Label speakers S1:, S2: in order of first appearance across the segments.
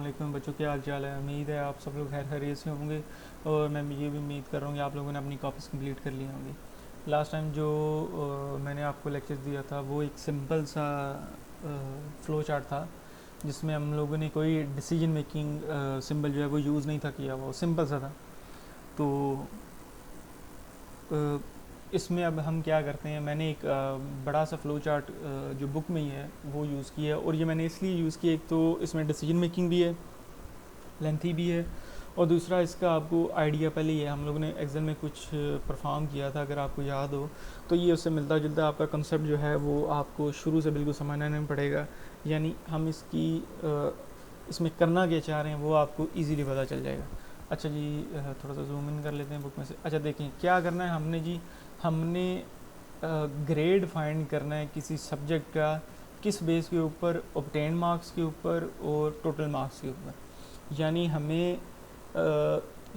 S1: वालेकुम बच्चों, क्या हाल चाल है। उम्मीद है आप सब लोग खैर खैरियत से होंगे और मैं ये भी उम्मीद कर रहा हूँ कि आप लोगों ने अपनी कॉपीज़ कंप्लीट कर ली होंगी। लास्ट टाइम जो मैंने आपको लेक्चर दिया था वो एक सिंपल सा फ़्लो चार्ट था जिसमें हम लोगों ने कोई डिसीजन मेकिंग सिंबल जो है वो यूज़ नहीं था किया, वो सिंपल सा था। तो अ, इसमें अब हम क्या करते हैं, मैंने एक बड़ा सा फ़्लो चार्ट जो बुक में ही है वो यूज़ किया है। और ये मैंने इसलिए यूज़ किया, एक तो इसमें डिसीजन मेकिंग भी है, लेंथी भी है, और दूसरा इसका आपको आइडिया पहले ही है, हम लोगों ने एक्सेल में कुछ परफॉर्म किया था अगर आपको याद हो, तो ये उससे मिलता जुलता आपका कंसेप्ट जो है वो आपको शुरू से बिल्कुल समझना नहीं पड़ेगा। यानी हम इसमें करना क्या चाह रहे हैं वो आपको इजीली पता चल जाएगा। अच्छा जी, थोड़ा सा जूम इन कर लेते हैं बुक में से। अच्छा देखें क्या करना है हमने जी, हमने ग्रेड फाइंड करना है किसी सब्जेक्ट का, किस बेस के ऊपर, ऑब्टेन मार्क्स के ऊपर और टोटल मार्क्स के ऊपर। यानी हमें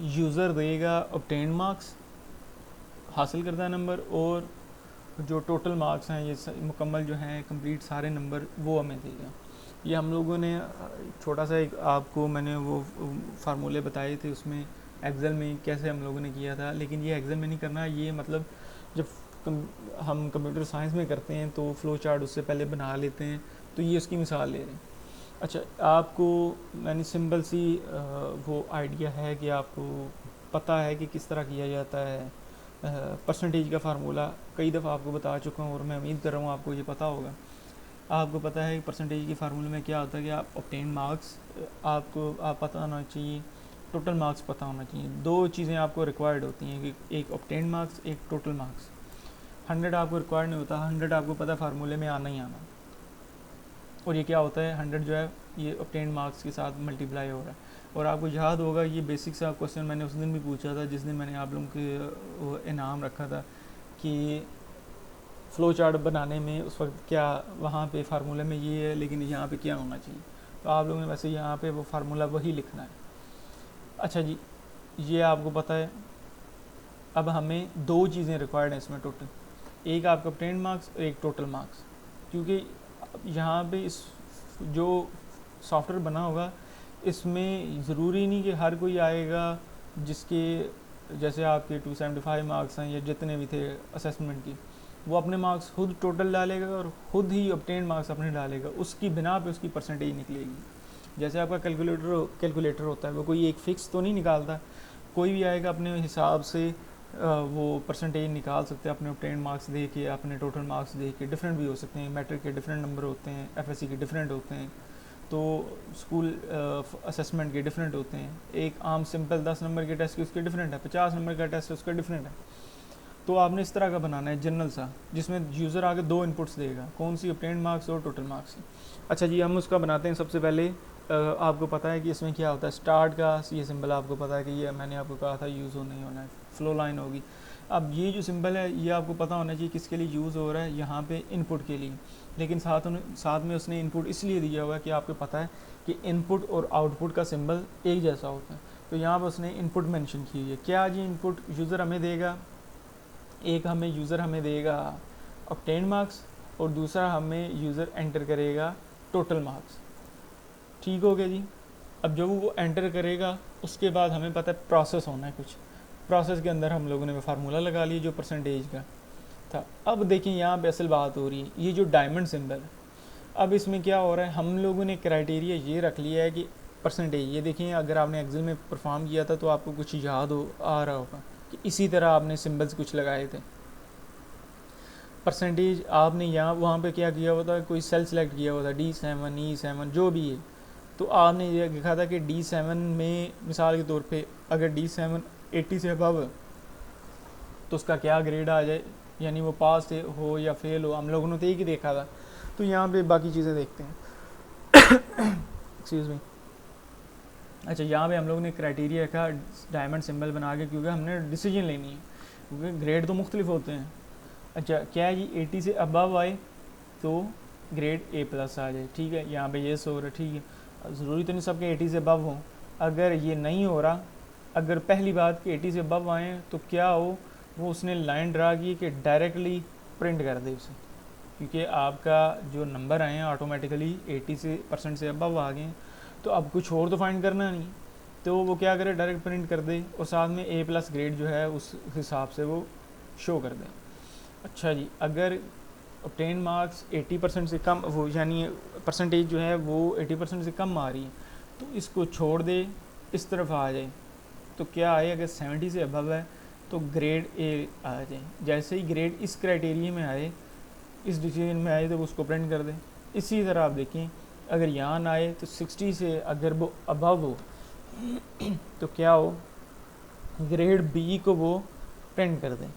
S1: यूज़र देगा ऑब्टेन मार्क्स, हासिल करदा नंबर, और जो टोटल मार्क्स हैं ये मुकम्मल जो हैं कंप्लीट सारे नंबर वो हमें देगा। ये हम लोगों ने छोटा सा एक आपको मैंने वो फार्मूले बताए थे उसमें एक्सेल में कैसे हम लोगों ने किया था, लेकिन ये एक्सेल में नहीं करना, ये मतलब जब हम कंप्यूटर साइंस में करते हैं तो फ़्लो चार्ट उससे पहले बना लेते हैं, तो ये उसकी मिसाल ले रहे हैं। अच्छा, आपको मैंने सिंपल सी वो आइडिया है कि आपको पता है कि किस तरह किया जाता है परसेंटेज का फार्मूला, कई दफ़ा आपको बता चुका हूँ और मैं उम्मीद कर रहा हूँ आपको ये पता होगा। आपको पता है कि परसेंटेज के फार्मूले में क्या होता है कि आप ऑब्टेन मार्क्स आपको पता होना चाहिए, टोटल मार्क्स पता होना चाहिए। दो चीज़ें आपको रिक्वायर्ड होती हैं कि एक ऑब्टेन मार्क्स, एक टोटल मार्क्स। 100 आपको रिक्वायर्ड नहीं होता, 100 आपको पता फार्मूले में आना ही आना। और ये क्या होता है, 100 जो है ये ऑब्टेन मार्क्स के साथ मल्टीप्लाई हो रहा है। और आपको याद होगा ये बेसिक सा क्वेश्चन मैंने उस दिन भी पूछा था जिस दिन मैंने आप लोगों के इनाम रखा था कि फ़्लो चार्ट बनाने में उस वक्त क्या, वहाँ पे फार्मूले में ये है लेकिन यहाँ पे क्या होना चाहिए। तो आप लोगों ने वैसे यहाँ पे वो फार्मूला वही लिखना है। अच्छा जी, ये आपको पता है। अब हमें दो चीज़ें रिक्वायर्ड हैं इसमें टोटल, एक आपका ऑब्टेन मार्क्स और एक टोटल मार्क्स। क्योंकि यहाँ पे इस जो सॉफ्टवेयर बना होगा इसमें ज़रूरी नहीं कि हर कोई आएगा जिसके जैसे आपके 275 मार्क्स हैं या जितने भी थे असेसमेंट की, वो अपने मार्क्स खुद टोटल डालेगा और ख़ुद ही ऑब्टेन मार्क्स अपने डालेगा, उसकी बिना पे उसकी परसेंटेज निकलेगी। जैसे आपका कैलकुलेटर होता है, वो कोई एक फ़िक्स तो नहीं निकालता, कोई भी आएगा अपने हिसाब से वो परसेंटेज निकाल सकते हैं अपने ऑब्टेन मार्क्स दे के, अपने टोटल मार्क्स दे के। डिफरेंट भी हो सकते हैं, मैट्रिक के डिफरेंट नंबर होते हैं, एफएससी के डिफरेंट होते हैं, तो स्कूल असेसमेंट के डिफरेंट होते हैं। एक आम सिंपल 10 नंबर के टेस्ट की उसके डिफरेंट है, 50 नंबर का टेस्ट है उसका डिफरेंट है। तो आपने इस तरह का बनाना है जनरल सा, जिसमें यूज़र आगे दो इनपुट्स देगा, कौन सी, ऑब्टेन मार्क्स और टोटल मार्क्स। अच्छा जी, हम उसका बनाते हैं। सबसे पहले आपको पता है कि इसमें क्या होता है, स्टार्ट का ये सिंबल आपको पता है कि ये मैंने आपको कहा था यूज़ हो नहीं होना है, फ्लो लाइन होगी। अब ये जो सिंबल है ये आपको पता होना चाहिए किसके लिए यूज़ हो रहा है, यहाँ पे इनपुट के लिए। लेकिन साथ में उसने इनपुट इसलिए दिया हुआ है कि आपको पता है कि इनपुट और आउटपुट का सिंबल एक जैसा होता है, तो यहाँ पर उसने इनपुट मेंशन की हुई है। क्या जी इनपुट यूज़र हमें देगा, एक हमें यूज़र हमें देगा ऑब्टेन मार्क्स और दूसरा हमें यूज़र एंटर करेगा टोटल मार्क्स। ठीक हो गया जी। अब जब वो एंटर करेगा उसके बाद हमें पता है प्रोसेस होना है कुछ, प्रोसेस के अंदर हम लोगों ने वो फार्मूला लगा लिया जो परसेंटेज का था। अब देखिए यहाँ पे असल बात हो रही है, ये जो डायमंड सिंबल है, अब इसमें क्या हो रहा है, हम लोगों ने क्राइटेरिया ये रख लिया है कि परसेंटेज, ये देखिए अगर आपने एक्सेल में परफॉर्म किया था तो आपको कुछ याद हो आ रहा होगा कि इसी तरह आपने सिंबल्स कुछ लगाए थे। परसेंटेज आपने यहाँ वहाँ पे क्या किया हुआ था, कोई सेल सेलेक्ट किया हुआ था, D7 E7 जो भी है, तो आपने ये लिखा था कि D7 में मिसाल के तौर पे अगर D7 80 से अबव तो उसका क्या ग्रेड आ जाए, यानी वो पास हो या फेल हो। हम लोगों ने तो एक ही देखा था, तो यहाँ पे बाकी चीज़ें देखते हैं। Excuse me. अच्छा, यहाँ पे हम लोगों ने क्राइटेरिया रखा डायमंड सिंबल बना के, क्योंकि हमने डिसीजन लेनी है, क्योंकि ग्रेड तो मुख्तलिफ होते हैं। अच्छा, क्या है जी 80 से अबव आए तो ग्रेड A+ आ जाए, ठीक है, यहाँ पे ये सो रहा है, ठीक है। ज़रूरी तो नहीं सबके 80 से अबव हों, अगर ये नहीं हो रहा, अगर पहली बात कि 80 से अबव आए तो क्या हो, वो उसने लाइन ड्रा की कि डायरेक्टली प्रिंट कर दे उसे, क्योंकि आपका जो नंबर आए हैं ऑटोमेटिकली 80% से अबव आ गए, तो अब कुछ और तो फाइंड करना नहीं, तो वो क्या करे, डायरेक्ट प्रिंट कर दे और साथ में ए प्लस ग्रेड जो है उस हिसाब से वो शो कर दे। अच्छा जी, अगर ऑब्टेन मार्क्स 80% से कम, वो यानी परसेंटेज जो है वो 80% से कम आ रही है, तो इसको छोड़ दे, इस तरफ आ जाए, तो क्या आए, अगर 70 से अबव है तो ग्रेड ए आ जाए। जैसे ही ग्रेड इस क्राइटेरिया में आए, इस डिसीजन में आए, तो उसको प्रिंट कर दें। इसी तरह आप देखें, अगर यहाँ ना आए तो 60 से अगर वो अबव हो तो क्या हो, ग्रेड बी को वो प्रिंट कर दें।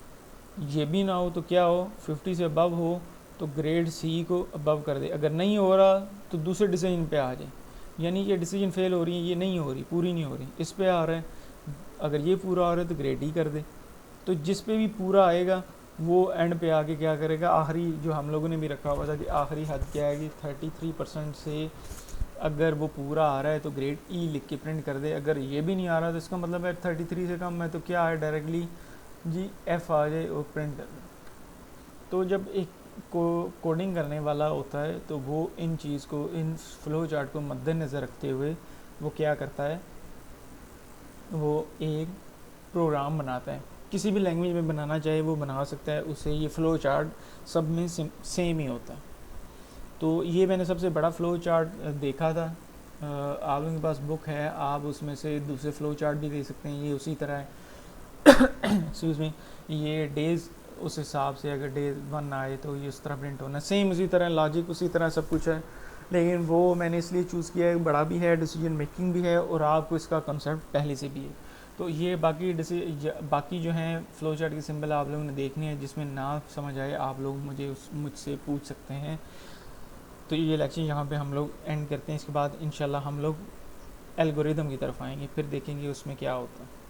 S1: ये भी ना हो तो क्या हो, 50 से अबव हो तो ग्रेड सी को अबव कर दे। अगर नहीं हो रहा तो दूसरे डिसीजन पे आ जाए, यानी ये डिसीजन फेल हो रही है, ये नहीं हो रही, पूरी नहीं हो रही, इस पे आ रहा है, अगर ये पूरा आ रहा है तो ग्रेड डी कर दे। तो जिस पे भी पूरा आएगा वो एंड पे आके क्या करेगा, आखिरी जो हम लोगों ने भी रखा हुआ था कि आखिरी हद क्या है कि 33% से अगर वो पूरा आ रहा है तो ग्रेड ई लिख के प्रिंट कर दे। अगर ये भी नहीं आ रहा तो इसका मतलब है 33 से कम है, तो क्या है, डायरेक्टली जी एफ़ आ जाए और प्रिंट कर दे। तो जब एक कोडिंग करने वाला होता है तो वो इन चीज़ को, इन फ्लो चार्ट को मद्देनज़र रखते हुए वो क्या करता है, वो एक प्रोग्राम बनाता है। किसी भी लैंग्वेज में बनाना चाहे वो बना सकता है उसे, ये फ़्लो चार्ट सब में सेम ही होता है। तो ये मैंने सबसे बड़ा फ़्लो चार्ट देखा था। आप लोगों के पास बुक है, आप उसमें से दूसरे फ़्लो चार्ट भी देख सकते हैं। ये उसी तरह है एक्सक्यूज़ मी, ये डेज़ उस हिसाब से, अगर डे 1 आए तो ये उस तरह प्रिंट होना, सेम उसी तरह लॉजिक, उसी तरह सब कुछ है। लेकिन वो मैंने इसलिए चूज़ किया है, बड़ा भी है, डिसीजन मेकिंग भी है, और आपको इसका कंसेप्ट पहले से भी है। तो ये बाकी जो हैं फ़्लो चार्ट के सिंबल आप लोगों ने देखने हैं, जिसमें ना समझ आए आप लोग मुझसे पूछ सकते हैं। तो ये लेक्चर यहाँ पे हम लोग एंड करते हैं। इसके बाद इंशाल्लाह हम लोग एल्गोरिदम की तरफ आएंगे, फिर देखेंगे उसमें क्या होता है।